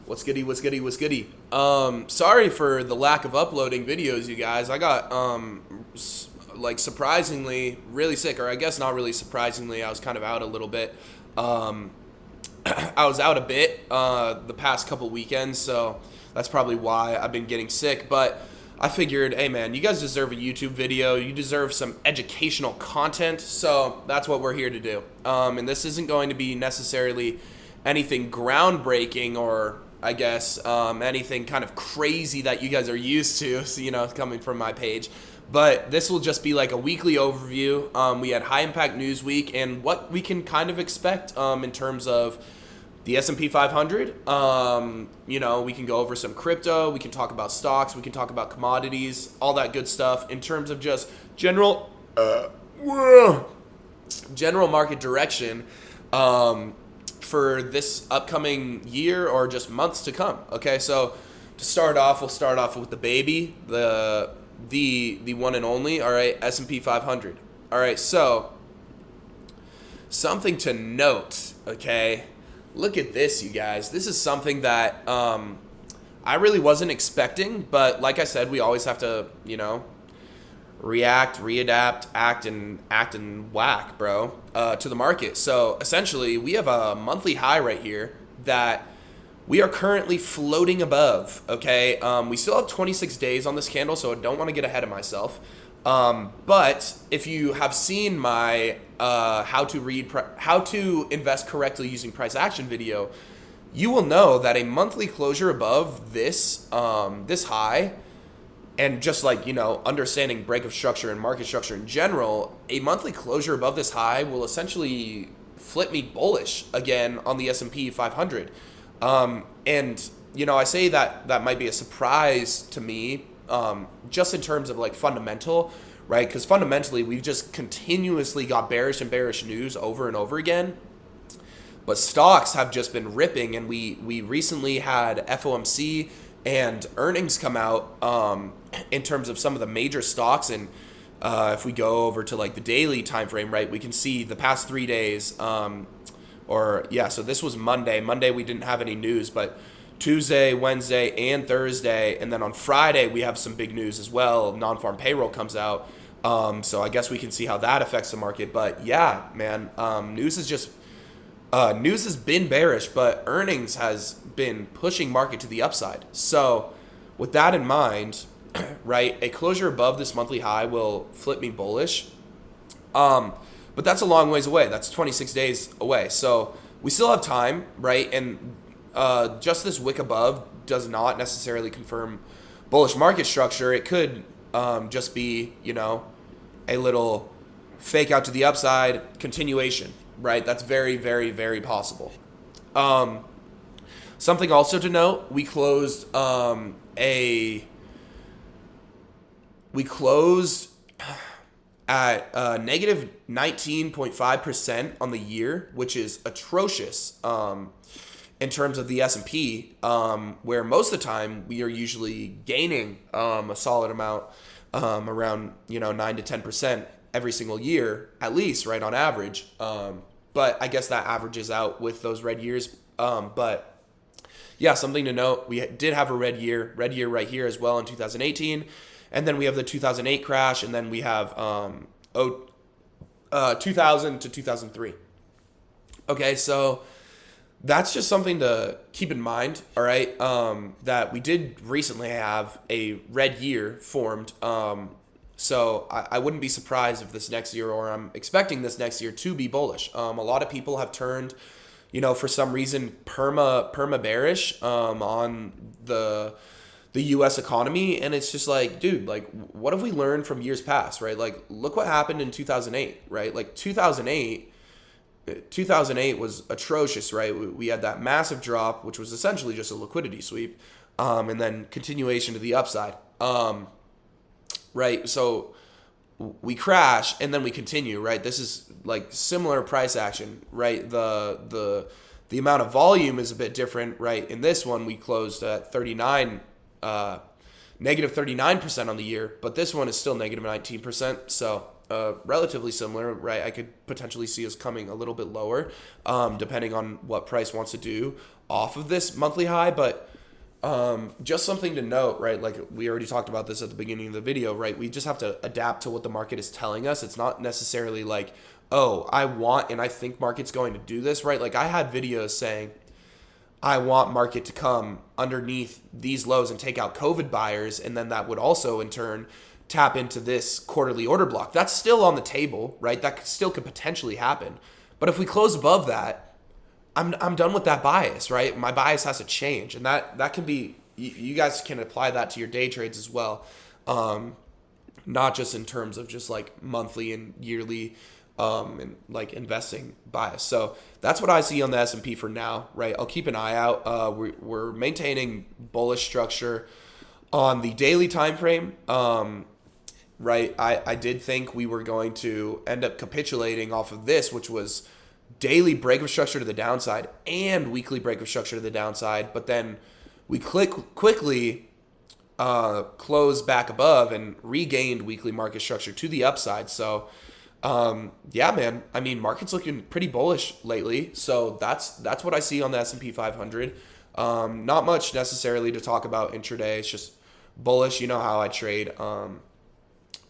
What's goody, what's goody, what's goody? Sorry for the lack of uploading videos, you guys. I got, surprisingly really sick, or I guess not really surprisingly, I was kind of out a little bit. I was out a bit, the past couple weekends, so that's probably why I've been getting sick, but I figured, hey man, you guys deserve a YouTube video, you deserve some educational content, so that's what we're here to do. And this isn't going to be necessarily anything groundbreaking or I guess anything kind of crazy that you guys are used to, so, coming from my page. But this will just be like a weekly overview. We had high impact news week and what we can kind of expect in terms of the S&P 500. We can go over some crypto. We can talk about stocks. We can talk about commodities, all that good stuff in terms of just general market direction for this upcoming year or just months to come. Okay, so to start off, we'll start off with the baby, the one and only. All right, S&P 500. All right, so something to note. Okay, look at this, you guys. This is something that I really wasn't expecting, but like I said, we always have to, react, readapt, act and whack, bro, to the market. So essentially, we have a monthly high right here that we are currently floating above. Okay, we still have 26 days on this candle, so I don't want to get ahead of myself. But if you have seen my how to invest correctly using price action video, you will know that a monthly closure above this this high, and just understanding breakup structure and market structure in general, a monthly closure above this high will essentially flip me bullish again on the S&P 500. I say that might be a surprise to me, just in terms of fundamental, right? Because fundamentally, we've just continuously got bearish and bearish news over and over again. But stocks have just been ripping, and we recently had FOMC and earnings come out in terms of some of the major stocks. And if we go over to the daily time frame, right, we can see the past 3 days. So this was Monday. Monday we didn't have any news, but Tuesday, Wednesday, and Thursday, and then on Friday we have some big news as well. Non-farm payroll comes out, so I guess we can see how that affects the market. But yeah, man, news has been bearish, but earnings has been pushing market to the upside. So with that in mind, right, a closure above this monthly high will flip me bullish. But that's a long ways away. That's 26 days away. So we still have time, right? And just this wick above does not necessarily confirm bullish market structure. It could just be, a little fake out to the upside continuation, right? That's very, very, very possible. Something also to note, we closed at negative 19.5% on the year, which is atrocious in terms of the S&P, where most of the time we are usually gaining a solid amount, around 9 to 10% every single year, at least, right, on average. But I guess that averages out with those red years. But yeah, something to note, we did have a red year right here as well in 2018. And then we have the 2008 crash, and then we have 2000 to 2003. Okay, so that's just something to keep in mind, all right, that we did recently have a red year formed. So I wouldn't be surprised if this next year, or I'm expecting this next year to be bullish. A lot of people have turned, for some reason, perma bearish on the U.S. economy, and it's just dude, what have we learned from years past, right? Look what happened in 2008, right? 2008 was atrocious, right? We had that massive drop, which was essentially just a liquidity sweep, and then continuation to the upside, right? So we crash and then we continue, right? This is similar price action, right? The amount of volume is a bit different, right? In this one, we closed at negative 39% on the year, but this one is still negative 19%. So relatively similar, right? I could potentially see us coming a little bit lower, depending on what price wants to do. off of this monthly high, but just something to note, right? Like we already talked about this at the beginning of the video, right? We just have to adapt to what the market is telling us. It's not necessarily like, oh, I want and I think market's going to do this, right? Like I had videos saying, I want market to come underneath these lows and take out COVID buyers, and then that would also in turn tap into this quarterly order block. That's still on the table, right? That still could potentially happen. But if we close above that, I'm done with that bias, right? My bias has to change, and that can be, you guys can apply that to your day trades as well, not just in terms of just like monthly and yearly and like investing bias. So that's what I see on the S&P for now, right? I'll keep an eye out. We're maintaining bullish structure on the daily time frame. Right, I did think we were going to end up capitulating off of this, which was daily break of structure to the downside and weekly break of structure to the downside, but then we quickly closed back above and regained weekly market structure to the upside. So yeah, man, I mean, market's looking pretty bullish lately, so that's what I see on the S&P 500. Not much necessarily to talk about intraday. It's just bullish. You know how I trade.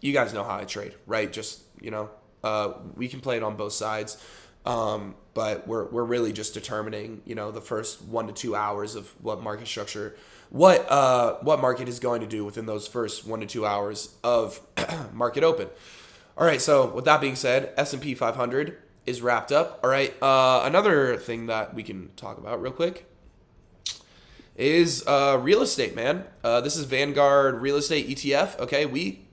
You guys know how I trade, right? Just, we can play it on both sides. But we're really just determining, the first 1 to 2 hours of what market structure, what market is going to do within those first 1 to 2 hours of market open. All right. So with that being said, S&P 500 is wrapped up. All right. Another thing that we can talk about real quick is real estate, man. This is Vanguard Real Estate ETF. Okay.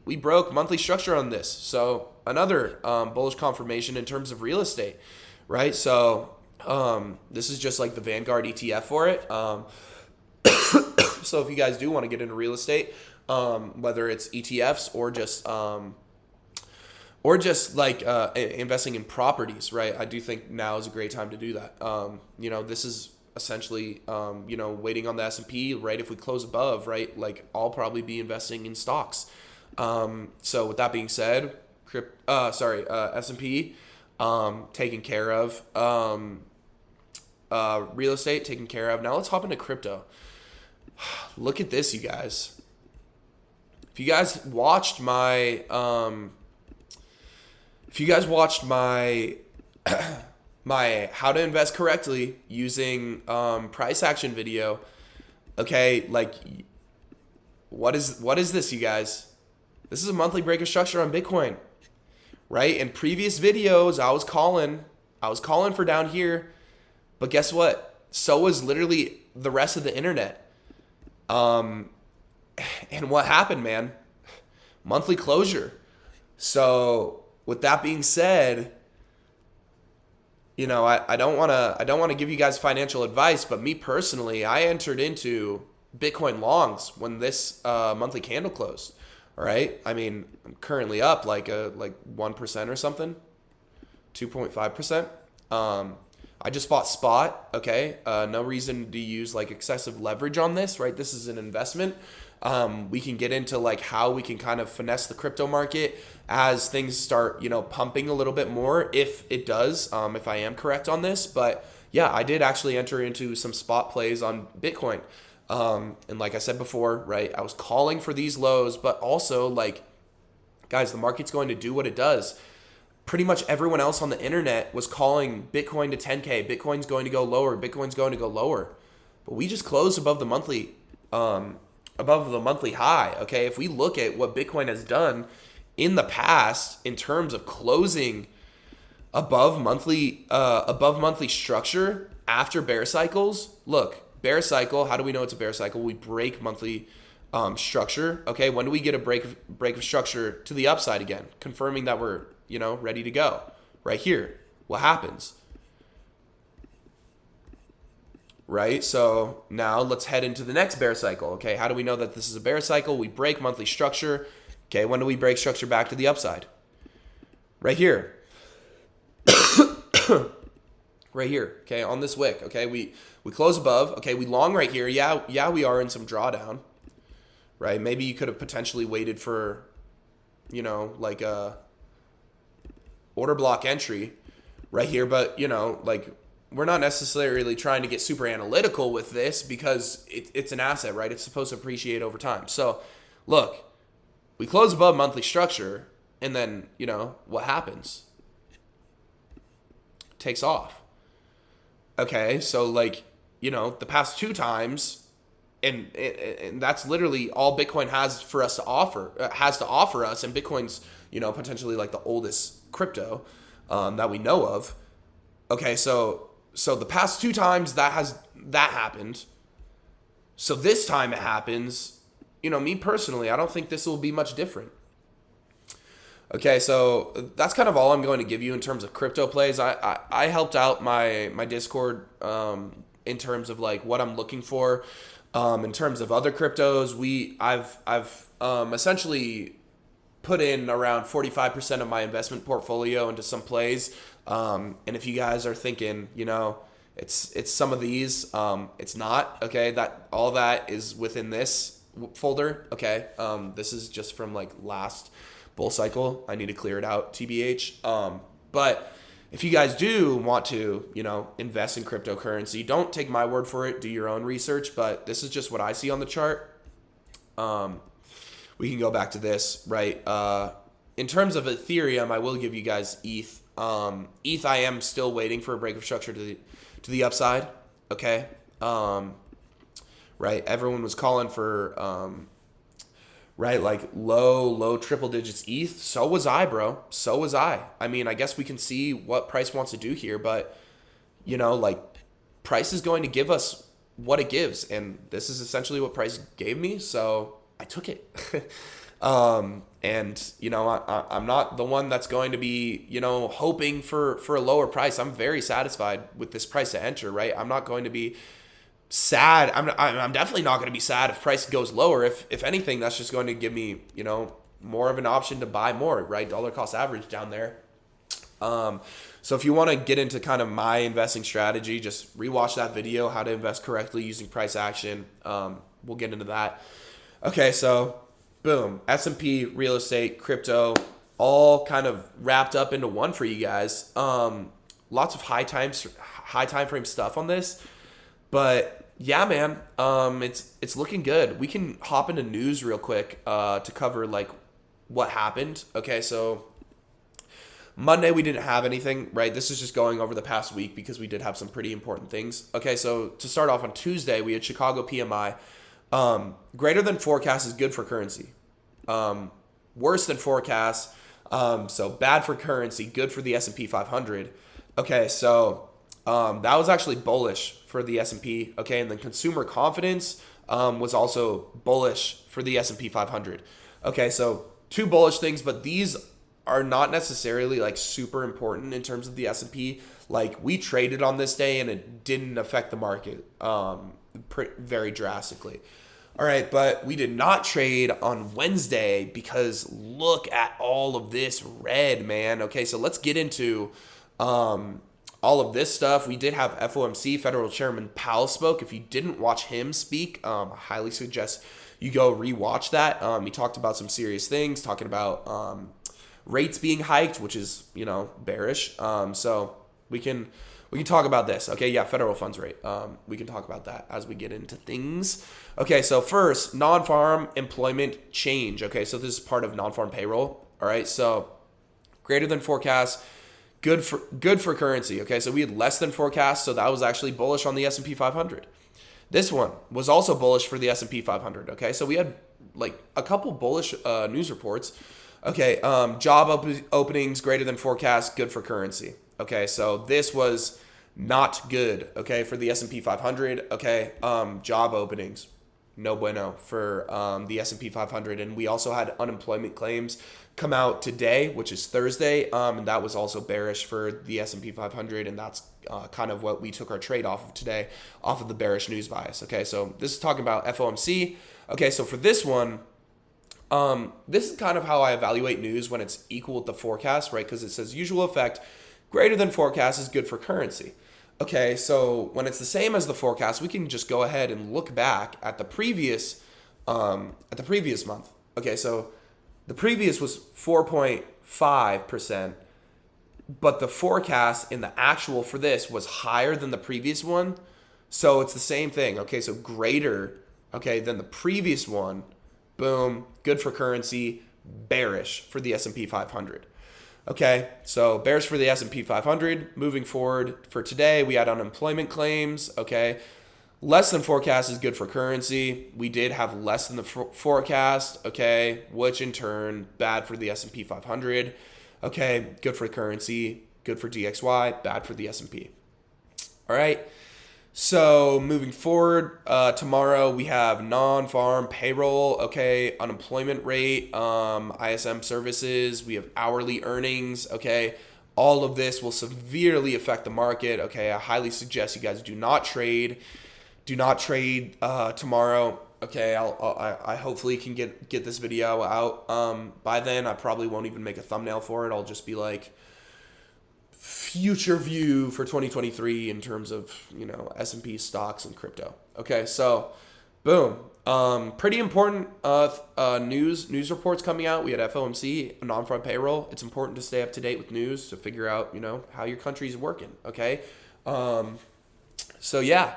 We broke monthly structure on this. So another bullish confirmation in terms of real estate, right? So this is just like the Vanguard ETF for it. So if you guys do want to get into real estate, whether it's ETFs or just like investing in properties, right? I do think now is a great time to do that. This is essentially, waiting on the S&P, right? If we close above, right? Like I'll probably be investing in stocks. So with that being said, S&P, taken care of, real estate taken care of. Now let's hop into crypto. Look at this, you guys. If you guys watched my, my how to invest correctly using, price action video, okay, like what is this, you guys? This is a monthly break of structure on Bitcoin, right? In previous videos, I was calling for down here, but guess what? So was literally the rest of the internet. And what happened, man? Monthly closure. So with that being said, I don't want to give you guys financial advice, but me personally, I entered into Bitcoin longs when this monthly candle closed. All right. I mean, I'm currently up like 1% or something, 2.5%. I just bought spot. Okay. No reason to use like excessive leverage on this, right? This is an investment. We can get into like how we can kind of finesse the crypto market as things start, pumping a little bit more, if it does, if I am correct on this. But yeah, I did actually enter into some spot plays on Bitcoin. And like I said before, right, I was calling for these lows, but also like, guys, the market's going to do what it does. Pretty much everyone else on the internet was calling Bitcoin to 10K. Bitcoin's going to go lower. Bitcoin's going to go lower. But we just closed above the monthly high. Okay. If we look at what Bitcoin has done in the past in terms of closing above monthly structure after bear cycles, look, bear cycle, how do we know it's a bear cycle? We break monthly structure. Okay, when do we get a break of structure to the upside again? Confirming that we're, ready to go. Right here. What happens? Right? So now let's head into the next bear cycle. Okay, how do we know that this is a bear cycle? We break monthly structure. Okay, when do we break structure back to the upside? Right here. Right here, okay, on this wick, okay, we close above, okay, we long right here, yeah, we are in some drawdown, right? Maybe you could have potentially waited for, like a order block entry right here, but, like we're not necessarily trying to get super analytical with this because it's an asset, right? It's supposed to appreciate over time. So look, we close above monthly structure, and then, what happens? It takes off. Okay, so the past 2 times, and that's literally all Bitcoin has for us to offer, us, and Bitcoin's, potentially like the oldest crypto that we know of. Okay, so the past 2 times that happened. So this time it happens. Me personally, I don't think this will be much different. Okay, so that's kind of all I'm going to give you in terms of crypto plays. I helped out my Discord in terms of like what I'm looking for. In terms of other cryptos, I've essentially put in around 45% of my investment portfolio into some plays. And if you guys are thinking, it's some of these, it's not. Okay, that all that is within this folder. Okay, this is just from like last bull cycle. I need to clear it out, TBH. But if you guys do want to, invest in cryptocurrency, don't take my word for it. Do your own research. But this is just what I see on the chart. We can go back to this, right? In terms of Ethereum, I will give you guys ETH. ETH, I am still waiting for a break of structure to the upside. Okay. Right. Everyone was calling for, right, like low triple digits ETH. So was I, bro. So was I. I mean, I guess we can see what price wants to do here, but price is going to give us what it gives, and this is essentially what price gave me. So I took it. And I'm not the one that's going to be, hoping for a lower price. I'm very satisfied with this price to enter, right? I'm not going to be sad. I'm definitely not going to be sad if price goes lower. If anything, that's just going to give me, more of an option to buy more, right? Dollar cost average down there. So if you want to get into kind of my investing strategy, just rewatch that video, how to invest correctly using price action. We'll get into that. Okay, so boom, S&P, real estate, crypto, all kind of wrapped up into one for you guys. Lots of high time frame stuff on this, but yeah, man, it's looking good. We can hop into news real quick to cover like what happened. Okay, so Monday we didn't have anything, right? This is just going over the past week because we did have some pretty important things. Okay, so to start off on Tuesday, we had Chicago PMI. Greater than forecast is good for currency. Worse than forecast, so bad for currency, good for the S&P 500. Okay, so that was actually bullish for the S&P. Okay, and then consumer confidence was also bullish for the S&P 500. Okay, so two bullish things, but these are not necessarily like super important in terms of the S&P. Like we traded on this day and it didn't affect the market very drastically. All right, but we did not trade on Wednesday because look at all of this red, man. Okay, so let's get into all of this stuff. We did have FOMC, Federal Chairman Powell spoke. If you didn't watch him speak, I highly suggest you go rewatch that. He talked about some serious things, talking about rates being hiked, which is, bearish. So we can talk about this. Okay, yeah, federal funds rate. We can talk about that as we get into things. Okay, so first, non-farm employment change. Okay, so this is part of non-farm payroll. All right, so greater than forecast, good for currency. Okay, so we had less than forecast, so that was actually bullish on the S&P 500. This one was also bullish for the S&P 500. Okay, so we had like a couple bullish news reports. Okay, job openings greater than forecast, good for currency. Okay, so this was not good, okay, for the S&P 500. Okay, job openings, no bueno for the S&P 500. And we also had unemployment claims come out today, which is Thursday, and that was also bearish for the S&P 500, and that's kind of what we took our trade off of today, off of the bearish news bias. Okay, so this is talking about FOMC. Okay, so for this one, this is kind of how I evaluate news when it's equal with the forecast, right? Because it says usual effect, greater than forecast is good for currency. Okay, so when it's the same as the forecast, we can just go ahead and look back at the previous month. Okay, so the previous was 4.5%. but the forecast in the actual for this was higher than the previous one. So it's the same thing. Okay, so greater, okay, than the previous one. Boom, good for currency, bearish for the S&P 500. Okay, so bearish for the S&P 500. Moving forward for today, we had unemployment claims. Okay, less than forecast is good for currency. We did have less than the forecast. Okay, which in turn bad for the S&P 500. Okay, good for currency, good for DXY, bad for the S&P. All right. So moving forward, tomorrow we have non-farm payroll, okay, unemployment rate, ISM services, we have hourly earnings, okay. All of this will severely affect the market, okay. I highly suggest you guys do not trade tomorrow, okay. I hopefully can get this video out. By then I probably won't even make a thumbnail for it. I'll just be like, future view for 2023 in terms of, S&P stocks and crypto. Okay, so boom. Pretty important news reports coming out. We had FOMC, non-farm payroll. It's important to stay up to date with news to figure out, how your country's working. Okay, so yeah,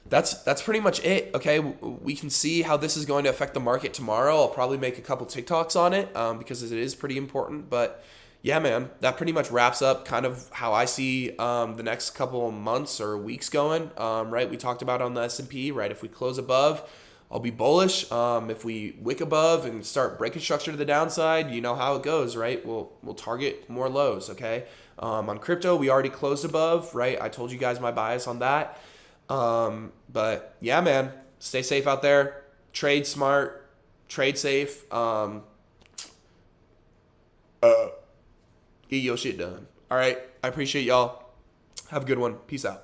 that's pretty much it. Okay, we can see how this is going to affect the market tomorrow. I'll probably make a couple TikToks on it because it is pretty important, but. Yeah, man, that pretty much wraps up kind of how I see the next couple of months or weeks going, right? We talked about on the S&P, right? If we close above, I'll be bullish. If we wick above and start breaking structure to the downside, you know how it goes, right? We'll target more lows, okay? On crypto, we already closed above, right? I told you guys my bias on that. But yeah, man, stay safe out there. Trade smart, trade safe. Get your shit done. All right. I appreciate y'all. Have a good one. Peace out.